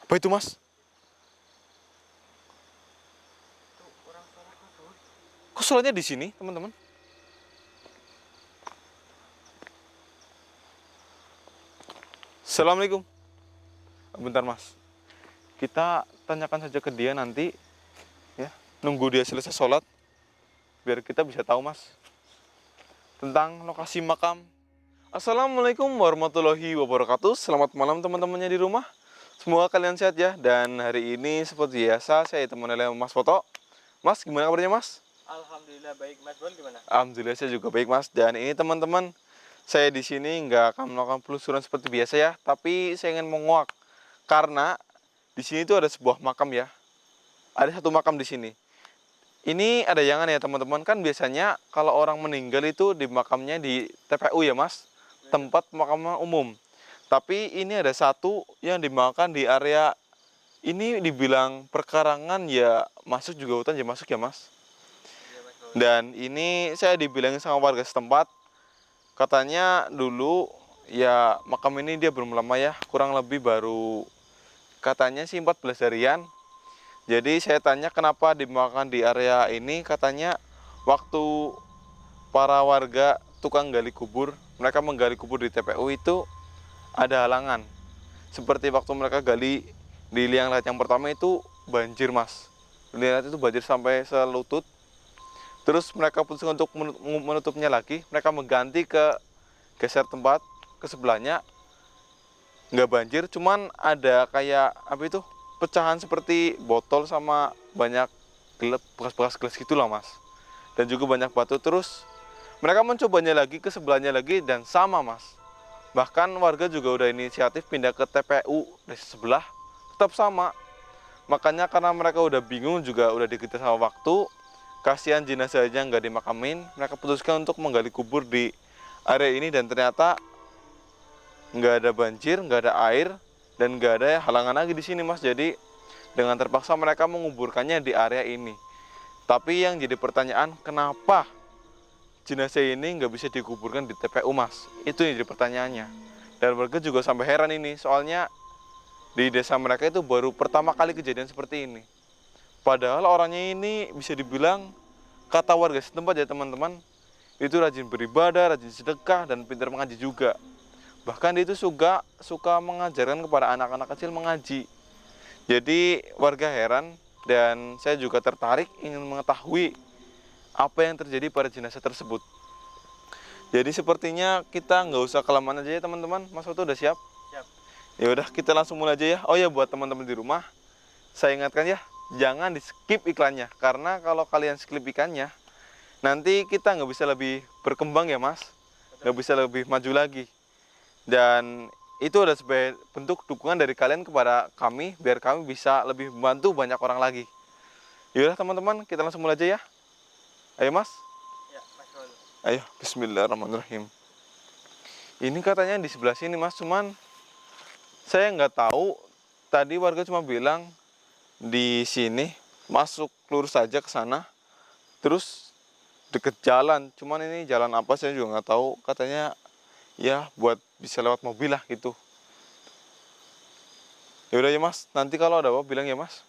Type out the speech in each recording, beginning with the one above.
Apa itu, Mas? Itu orang sholat Mas. Kok sholatnya di sini, teman-teman? Assalamualaikum. Bentar, Mas. Kita tanyakan saja ke dia nanti, ya. Nunggu dia selesai sholat, biar kita bisa tahu, Mas, tentang lokasi makam. Assalamualaikum warahmatullahi wabarakatuh. Selamat malam teman-temannya di rumah. Semoga kalian sehat ya. Dan hari ini seperti biasa saya ditemani oleh Mas Foto. Mas, gimana kabarnya, Mas? Alhamdulillah baik, Mas Bon gimana? Alhamdulillah saya juga baik, Mas. Dan ini teman-teman, saya di sini nggak akan melakukan penelusuran seperti biasa ya, tapi saya ingin menguak karena di sini tuh ada sebuah makam ya. Ada satu makam di sini. Ini ada yang aneh ya teman-teman, kan biasanya kalau orang meninggal itu di makamnya di TPU ya, Mas, tempat pemakaman umum. Tapi ini ada satu yang dimakamkan di area ini, dibilang perkarangan ya, masuk juga hutan ya masuk ya, Mas. Iya Mas Bon. Dan ini saya dibilangin sama warga setempat, katanya dulu ya makam ini dia belum lama ya, kurang lebih baru katanya sih 14 harian. Jadi saya tanya kenapa dimakamkan di area ini, katanya waktu para warga tukang gali kubur, mereka menggali kubur di TPU itu ada halangan. Seperti waktu mereka gali di liang lahat yang pertama itu banjir, Mas. Liang lahat itu banjir sampai selutut. Terus mereka putuskan untuk menutupnya lagi. Mereka mengganti ke geser tempat ke sebelahnya, nggak banjir, cuman ada kayak apa itu, pecahan seperti botol sama banyak bekas-bekas gelas gitulah, Mas. Dan juga banyak batu. Terus mereka mencobanya lagi ke sebelahnya lagi dan sama, Mas. Bahkan warga juga udah inisiatif pindah ke TPU di sebelah, tetap sama. Makanya karena mereka udah bingung juga udah dikejar sama waktu, kasihan jenazahnya nggak dimakamin, mereka putuskan untuk menggali kubur di area ini. Dan ternyata nggak ada banjir, nggak ada air, dan nggak ada halangan lagi di sini, Mas. Jadi dengan terpaksa mereka menguburkannya di area ini. Tapi yang jadi pertanyaan, kenapa jenazah ini nggak bisa dikuburkan di TPU, Mas? Itu yang jadi pertanyaannya. Dan warga juga sampai heran ini, soalnya di desa mereka itu baru pertama kali kejadian seperti ini. Padahal orangnya ini bisa dibilang, kata warga setempat ya teman-teman, itu rajin beribadah, rajin sedekah, dan pintar mengaji juga. Bahkan dia itu suka mengajarkan kepada anak-anak kecil mengaji. Jadi warga heran dan saya juga tertarik ingin mengetahui apa yang terjadi pada jenazah tersebut. Jadi sepertinya kita nggak usah kelamaan aja ya teman-teman. Mas Foto udah siap? Siap. Ya udah, kita langsung mulai aja ya. Oh ya, buat teman-teman di rumah, saya ingatkan ya, jangan di skip iklannya. Karena kalau kalian skip iklannya, nanti kita nggak bisa lebih berkembang ya, Mas. Nggak bisa lebih maju lagi. Dan itu adalah sebagai bentuk dukungan dari kalian kepada kami, biar kami bisa lebih membantu banyak orang lagi. Yaudah teman-teman, kita langsung mulai aja ya. Ayo, Mas. Ya Mas Bon. Ayo, bismillahirrahmanirrahim. Ini katanya di sebelah sini, Mas, cuman saya nggak tahu. Tadi warga cuma bilang di sini, masuk lurus saja ke sana, terus deket jalan. Cuman ini jalan apa saya juga nggak tahu. Katanya ya buat bisa lewat mobil lah gitu. Ya udah ya, Mas, nanti kalau ada apa bilang ya, Mas.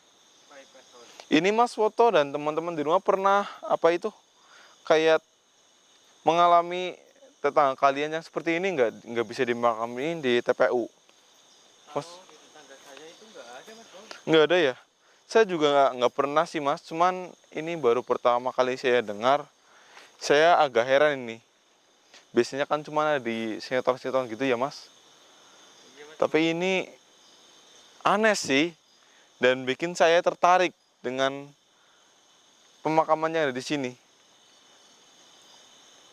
Baik Mas Bon. Ini Mas Foto dan teman-teman di rumah pernah apa itu, kayak mengalami tetangga kalian yang seperti ini nggak bisa dimakamin di TPU, Mas? Kalau di tetangga saya itu nggak ada Mas Bon. Nggak ada ya. Saya juga nggak pernah sih, Mas. Cuman ini baru pertama kali saya dengar. Saya agak heran ini. Biasanya kan cuma ada di sinetron-sinetron gitu ya, Mas. Iya Mas Bon. Tapi ini aneh sih, dan bikin saya tertarik dengan pemakaman yang ada di sini.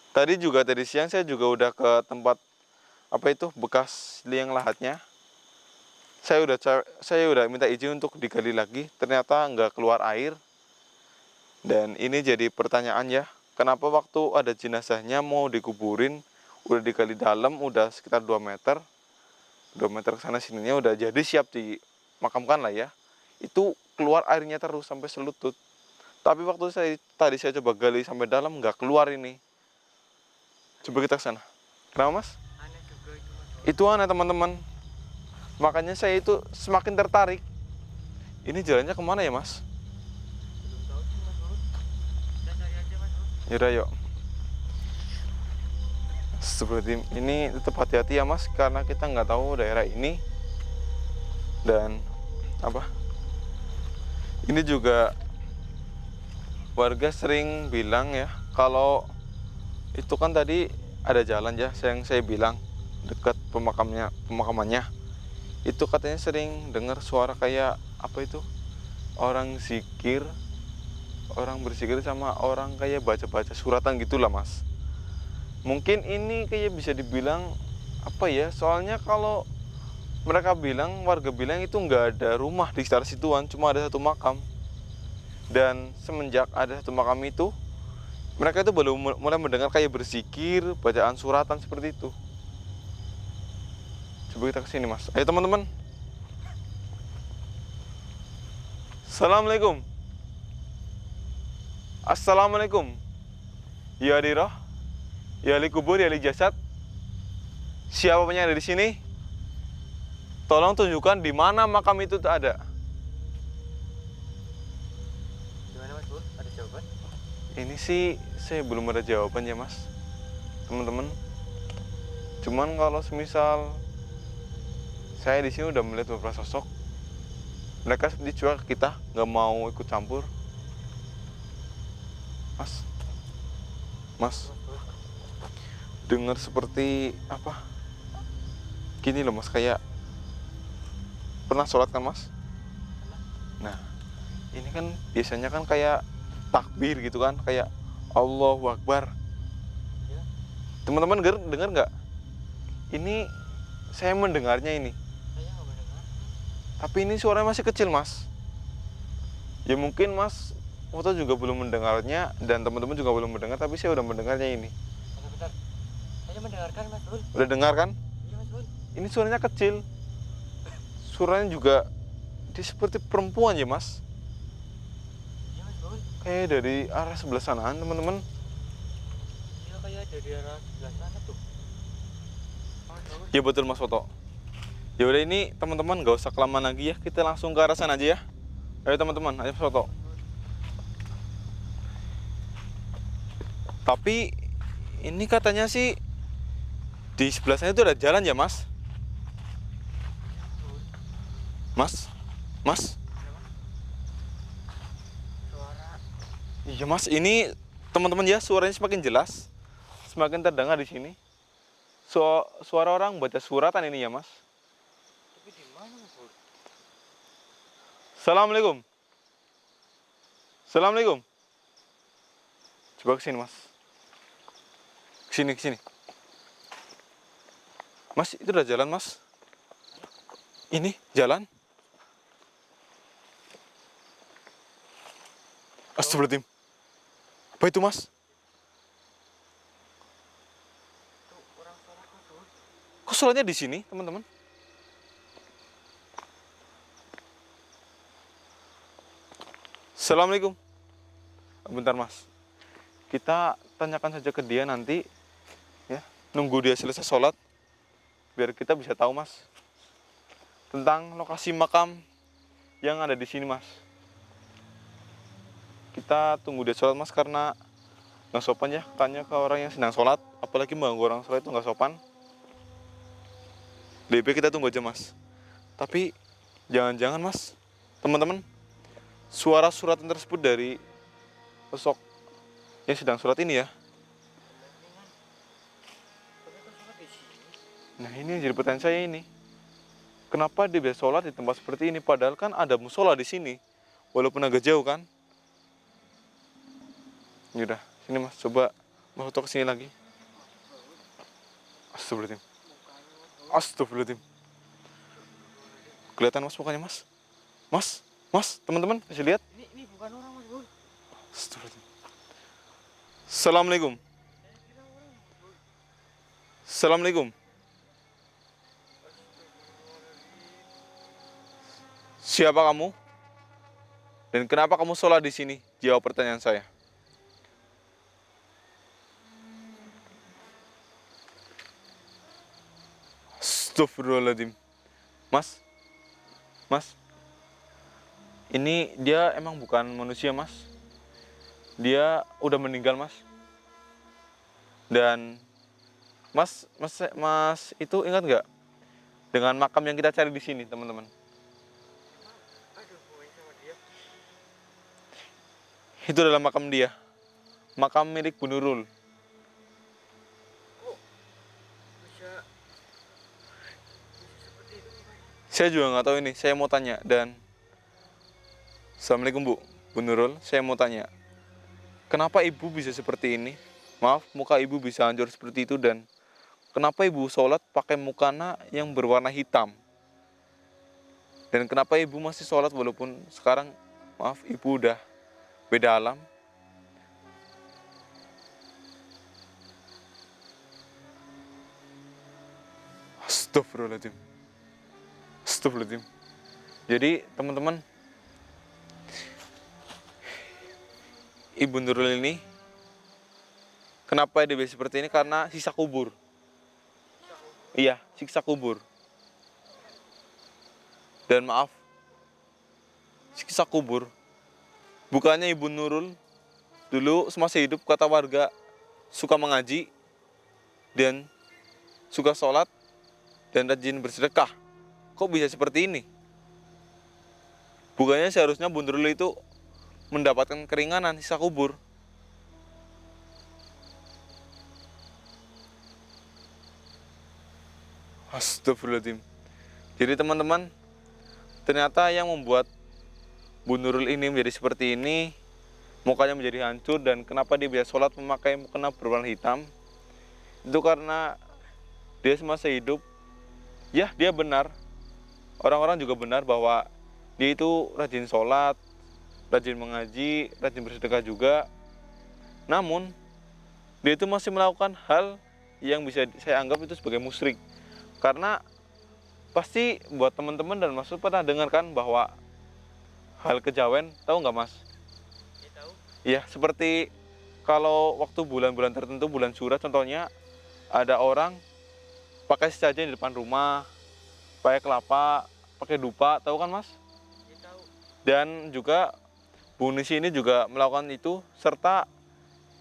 Tadi siang saya juga udah ke tempat apa itu, bekas liang lahatnya. Saya udah minta izin untuk digali lagi, ternyata nggak keluar air. Dan ini jadi pertanyaan ya, kenapa waktu ada jenazahnya mau dikuburin, udah digali dalam, udah sekitar 2 meter, 2 meter ke sana sininya udah jadi siap dimakamkan lah ya. Itu keluar airnya terus sampai selutut. Tapi waktu tadi saya coba gali sampai dalam, nggak keluar ini. Coba kita ke sana. Kenapa, Mas? Aneh juga itu Mas Bon. Itu aneh teman-teman. Makanya saya itu semakin tertarik Ini jalannya kemana ya mas? Belum tahu sih Mas Bro. Kita cari aja Mas Bro. Yaudah yuk. Seperti ini tetap hati-hati ya mas, karena kita nggak tahu daerah ini. Dan apa? Ini juga warga sering bilang ya, kalau itu kan tadi ada jalan ya, yang saya bilang dekat pemakamannya. Itu katanya sering dengar suara kayak apa itu? Orang zikir, orang berzikir sama orang kayak baca-baca suratan gitulah mas. Mungkin ini kayak bisa dibilang apa ya? Soalnya kalau mereka bilang, warga bilang itu nggak ada rumah di sekitar situan, cuma ada satu makam. Dan semenjak ada satu makam itu, mereka itu baru mulai mendengar kayak berzikir, bacaan suratan seperti itu. Coba kita kesini mas. Ayo teman-teman. Assalamualaikum. Assalamualaikum. Ya di roh, ya li kubur, ya li jasad. Siapa yang ada di sini? Tolong tunjukkan di mana makam itu ada. Gimana Mas Bro? Ada jawaban? Ini sih saya belum ada jawaban ya mas, teman-teman. Cuman kalau semisal saya di sini udah melihat beberapa sosok, mereka seperti cuek ke kita, nggak mau ikut campur. Mas, mas, Mas Bro. dengar seperti apa? Gini loh mas, kayak pernah sholat kan mas? Nah, ini kan biasanya kan kayak takbir gitu kan, kayak Allahu Akbar. Ya. Teman-teman dengar nggak? Ini saya mendengarnya ini, Saya nggak mendengar. tapi ini suaranya masih kecil mas. Ya mungkin mas foto juga belum mendengarnya dan teman-teman juga belum mendengar, tapi saya udah mendengarnya ini. Bentar. Saya mendengarkan Mas Bro. Udah dengar kan? Iya Mas Bro. Ini suaranya kecil. Suaranya juga dia seperti perempuan ya mas. Iya Mas Bro. Kayak dari arah sebelah sanaan teman-teman. Iya kayak dari arah sebelah sana tuh. Mas Bro. Ya betul mas foto. Ya udah ini teman-teman nggak usah kelamaan lagi ya, kita langsung ke arah sana aja ya. Ayo teman-teman, ayo foto. Tapi ini katanya sih di sebelah sana itu ada jalan ya mas. Mas, mas. Suara. Iya mas, ini teman-teman ya, suaranya semakin jelas, semakin terdengar di sini. Suara orang baca suratan ini ya mas. Tapi di mana Mas Bro? Assalamualaikum. Assalamualaikum. Coba kesini mas. Kesini, kesini. Mas, itu udah jalan mas. Ini jalan. Astagfirullahaladzim. Apa itu mas? Tuh orang sholat Mas Bro. Kok sholatnya di sini teman-teman? Assalamualaikum. Bentar mas, kita tanyakan saja ke dia nanti ya, nunggu dia selesai sholat biar kita bisa tahu mas tentang lokasi makam yang ada di sini mas. Kita tunggu dia sholat mas, karena nggak sopan ya tanya ke orang yang sedang sholat, apalagi mengganggu orang sholat itu nggak sopan. Lebih baik kita tunggu aja mas. Tapi jangan-jangan mas, teman-teman, suara suratan tersebut dari sosok yang sedang sholat ini ya. Tapi kok sholat di sini? Nah ini yang jadi pertanyaan saya ini. Kenapa dia bisa sholat di tempat seperti ini? Padahal kan ada musola di sini, walaupun agak jauh kan. Yaudah, sini mas, coba mas foto kesini lagi. Astagfirullahaladzim. Astagfirullahaladzim. Kelihatan mas mukanya mas? Mas, mas, teman-teman bisa lihat? Ini bukan orang Mas Bro. Astagfirullahaladzim. Assalamualaikum. Saya kira orang Mas Bro. Assalamualaikum. Siapa kamu? Dan kenapa kamu sholat di sini? Jawab pertanyaan saya. Astagfirullahaladzim. Mas, mas, Ini dia emang bukan manusia, Mas. Dia udah meninggal, Mas. Dan Mas itu ingat nggak dengan makam yang kita cari di sini, teman-teman? Ada hubungannya sama dia? Itu adalah makam dia. Makam milik Bu Nurul. Kok bisa seperti itu mukanya? Saya juga nggak tahu ini. Saya mau tanya. Dan Assalamualaikum Bu Nurul. Saya mau tanya. Kenapa ibu bisa seperti ini? Maaf, muka ibu bisa hancur seperti itu. Dan kenapa ibu sholat pakai mukena yang berwarna hitam? Dan kenapa ibu masih sholat walaupun sekarang, maaf, ibu udah beda alam? Astagfirullahaladzim. Astagfirullahaladzim. Jadi teman-teman, Ibu Nurul ini, kenapa dia bisa seperti ini? Karena sisa kubur. Iya, siksa kubur. Dan maaf, siksa kubur. Bukannya Ibu Nurul dulu semasa hidup kata warga suka mengaji dan suka sholat dan rajin bersedekah. Kok bisa seperti ini? Bukannya seharusnya Bu Nurul itu mendapatkan keringanan sisa kubur. Astagfirullahaladzim. Jadi teman-teman, ternyata yang membuat Bu Nurul ini menjadi seperti ini, mukanya menjadi hancur, dan kenapa dia bisa sholat memakai mukena berwarna hitam, itu karena dia semasa hidup, ya dia benar, orang-orang juga benar bahwa dia itu rajin sholat, rajin mengaji, rajin bersedekah juga. Namun, dia itu masih melakukan hal yang bisa saya anggap itu sebagai musyrik. Karena pasti buat teman-teman dan Mas pernah dengarkan bahwa hal kejawen, tahu nggak Mas? Ya tahu. Iya, seperti kalau waktu bulan-bulan tertentu, bulan Syura contohnya, ada orang pakai sesajen di depan rumah, pakai kelapa, pakai dupa, tahu kan Mas? Ya tahu. Dan juga Bu Nisi ini juga melakukan itu, serta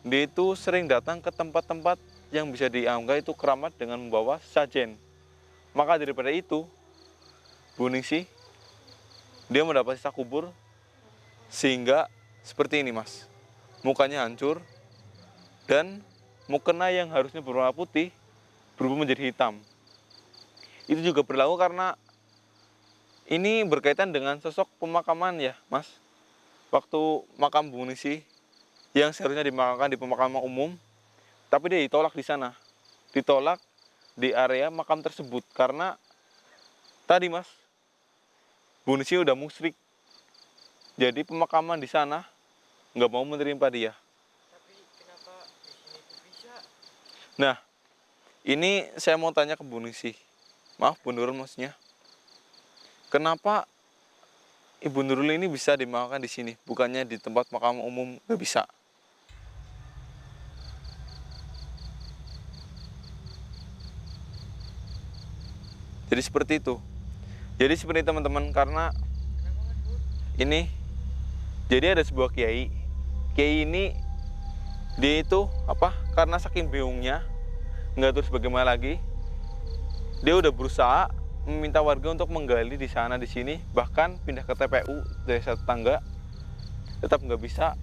dia itu sering datang ke tempat-tempat yang bisa dianggap itu keramat dengan membawa sesajen. Maka daripada itu, Bu Nisi, dia mendapat sisa kubur, sehingga seperti ini Mas. Mukanya hancur, dan mukena yang harusnya berwarna putih, berubah menjadi hitam. Itu juga berlaku karena ini berkaitan dengan sosok pemakaman ya Mas. Waktu makam Bu Nisi, yang seharusnya dimakamkan di pemakaman umum, tapi dia ditolak di sana. Ditolak di area makam tersebut karena tadi Mas, Bu Nisi udah musyrik. Jadi pemakaman di sana nggak mau menerima dia. Tapi kenapa di sini tuh bisa? Nah, ini saya mau tanya ke Bu Nisi. Maaf, Bu Nurul maksudnya. Kenapa Ibu Nurul ini bisa dimakamkan di sini, bukannya di tempat makam umum nggak bisa? Jadi seperti itu. Jadi seperti teman-teman, karena Kenapa Mas Bur? ini, jadi ada sebuah kiai. Kiai ini dia itu apa? Karena saking bingungnya, nggak terus bagaimana lagi, dia udah berusaha meminta warga untuk menggali di sana di sini, bahkan pindah ke TPU dari satu tangga, tetap nggak bisa.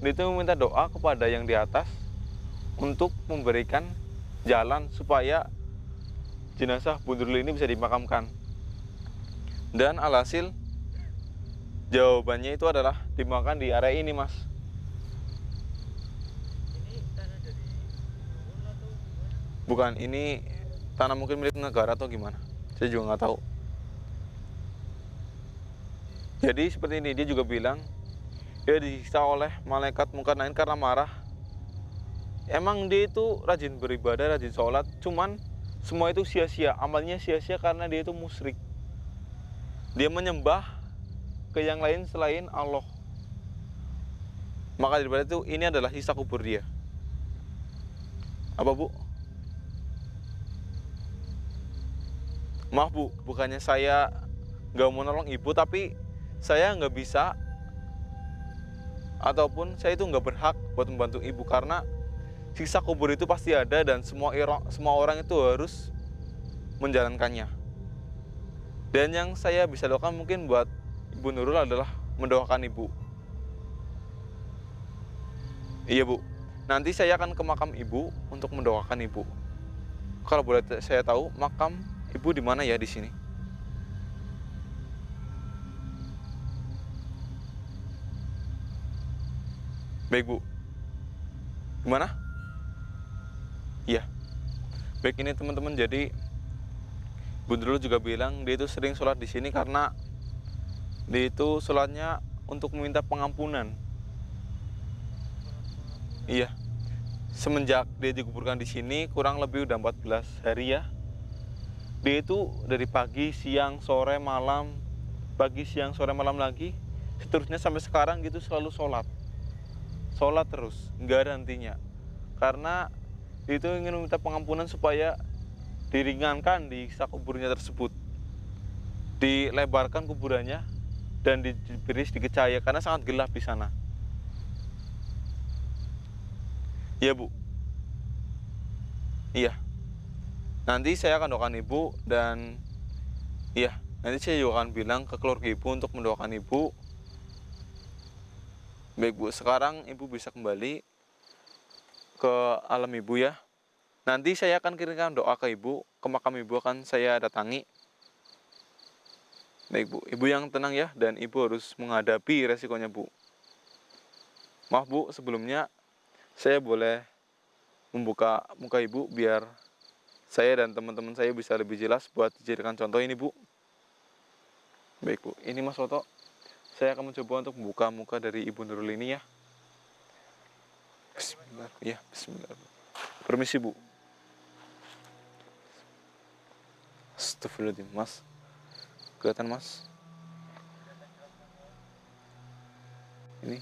Dia itu meminta doa kepada yang di atas untuk memberikan jalan supaya jenazah Bu Nurul ini bisa dimakamkan. Dan alhasil jawabannya itu adalah dimakamkan di area ini Mas. Ini tanah dari Nurul atau gimana? Bukan, ini tanah mungkin milik negara atau gimana, saya juga nggak tahu. Jadi seperti ini, dia juga bilang dia disiksa oleh malaikat mungkar nain karena marah. Emang dia itu rajin beribadah, rajin sholat, cuman semua itu sia-sia, amalnya sia-sia karena dia itu musyrik. Dia menyembah ke yang lain selain Allah. Maka daripada itu, ini adalah sisa kubur dia. Apa Bu? Maaf Bu, bukannya saya nggak mau nolong ibu, tapi saya nggak bisa ataupun saya itu nggak berhak buat membantu ibu, karena siksa kubur itu pasti ada dan semua orang itu harus menjalankannya. Dan yang saya bisa lakukan mungkin buat Ibu Nurul adalah mendoakan ibu. Iya Bu, nanti saya akan ke makam ibu untuk mendoakan ibu. Kalau boleh saya tahu makam ibu di mana ya di sini? Baik Bu, di mana? Iya. Baik, ini teman-teman, jadi Bu Nurul juga bilang dia itu sering sholat di sini karena dia itu sholatnya untuk meminta pengampunan. Iya. Semenjak dia dikuburkan di sini kurang lebih udah 14 hari ya. Dia itu dari pagi, siang, sore, malam, pagi, siang, sore, malam lagi, seterusnya sampai sekarang gitu selalu sholat. Sholat terus, nggak ada hentinya. Karena dia itu ingin meminta pengampunan supaya diringankan di siksa kuburnya tersebut. Dilebarkan kuburannya dan diberi sedikit cahaya karena sangat gelap di sana. Iya Bu. Iya. Nanti saya akan doakan ibu dan iya, nanti saya juga akan bilang ke keluarga ibu untuk mendoakan ibu. Baik Bu, sekarang ibu bisa kembali ke alam ibu ya. Nanti saya akan kirimkan doa ke ibu, ke makam ibu akan saya datangi. Baik Bu, ibu yang tenang ya, dan ibu harus menghadapi resikonya Bu. Maaf Bu, sebelumnya saya boleh membuka muka ibu biar saya dan teman-teman saya bisa lebih jelas buat dijadikan contoh ini Bu. Baik Bu, ini Mas Soto. Saya akan mencoba untuk membuka muka dari Ibu Nurul ini ya. Bismillah. Ya, bismillah. Permisi Bu. Astagfirullahaladzim Mas. Kelihatan Mas. Ini.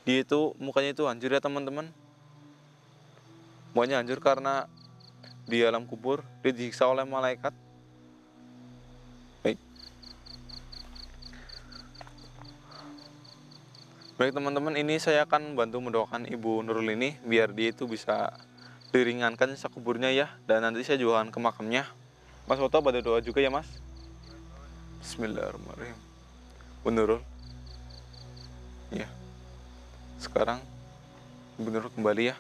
Dia itu mukanya itu hancur ya teman-teman. Mukanya hancur karena di alam kubur dia disiksa oleh malaikat. Baik. Baik teman-teman, ini saya akan bantu mendoakan Ibu Nurul ini biar dia itu bisa diringankan siksa kuburnya ya. Dan nanti saya juga akan ke makamnya. Mas Soto pada doa juga ya Mas. Bismillahirrahmanirrahim. Bu Nurul. Ya. Sekarang Ibu Nurul kembali ya.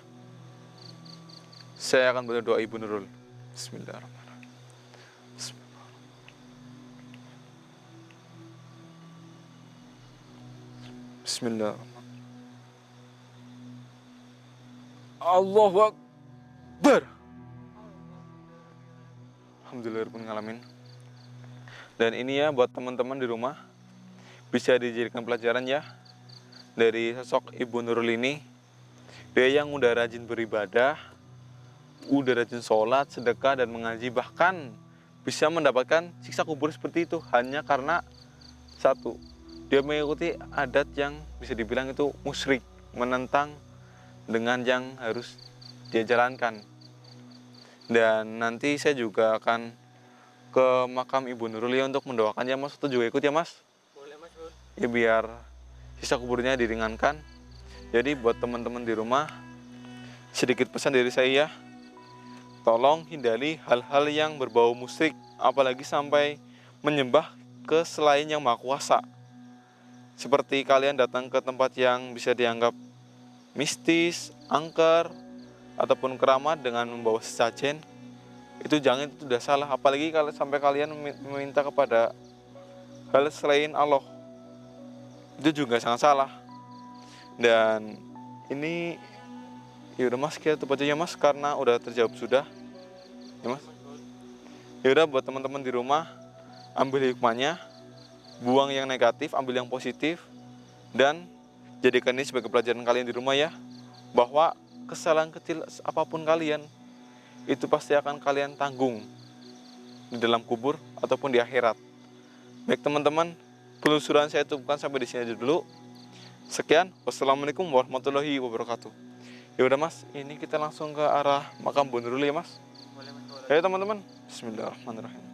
Saya akan berdoa Ibu Nurul. Bismillahirrahmanirrahim. Bismillahirrahmanirrahim. Allahu Akbar. Alhamdulillahirrahmanirrahim. Dan ini ya buat teman-teman di rumah, bisa dijadikan pelajaran ya dari sosok Ibu Nurul ini. Dia yang udah rajin beribadah, udah rajin sholat, sedekah, dan mengaji, bahkan bisa mendapatkan siksa kubur seperti itu hanya karena satu, dia mengikuti adat yang bisa dibilang itu musyrik, menentang dengan yang harus dia jalankan. Dan nanti saya juga akan ke makam Ibu Nurul ya untuk mendoakannya. Mas itu juga ikut ya Mas? Boleh Mas Bro. Ya biar sisa kuburnya diringankan. Jadi buat teman-teman di rumah, sedikit pesan dari saya ya. Tolong hindari hal-hal yang berbau musyrik, apalagi sampai menyembah ke selain yang Maha Kuasa. Seperti kalian datang ke tempat yang bisa dianggap mistis, angker, ataupun keramat dengan membawa sesajen, itu jangan, itu sudah salah. Apalagi kalau sampai kalian meminta kepada hal selain Allah, itu juga sangat salah. Dan ini ya udah Mas, kita tutup aja ya Mas karena udah terjawab sudah ya Mas. Ya udah, buat teman-teman di rumah, ambil hikmahnya, buang yang negatif, ambil yang positif, dan jadikan ini sebagai pelajaran kalian di rumah ya, bahwa kesalahan kecil apapun kalian itu pasti akan kalian tanggung di dalam kubur ataupun di akhirat. Baik teman-teman, penelusuran saya cukupkan sampai di sini aja dulu. Sekian, wassalamualaikum warahmatullahi wabarakatuh. Ya udah Mas, ini kita langsung ke arah makam Bu Nurul ya Mas. Boleh Mas. Ayo teman-teman, bismillahirrahmanirrahim.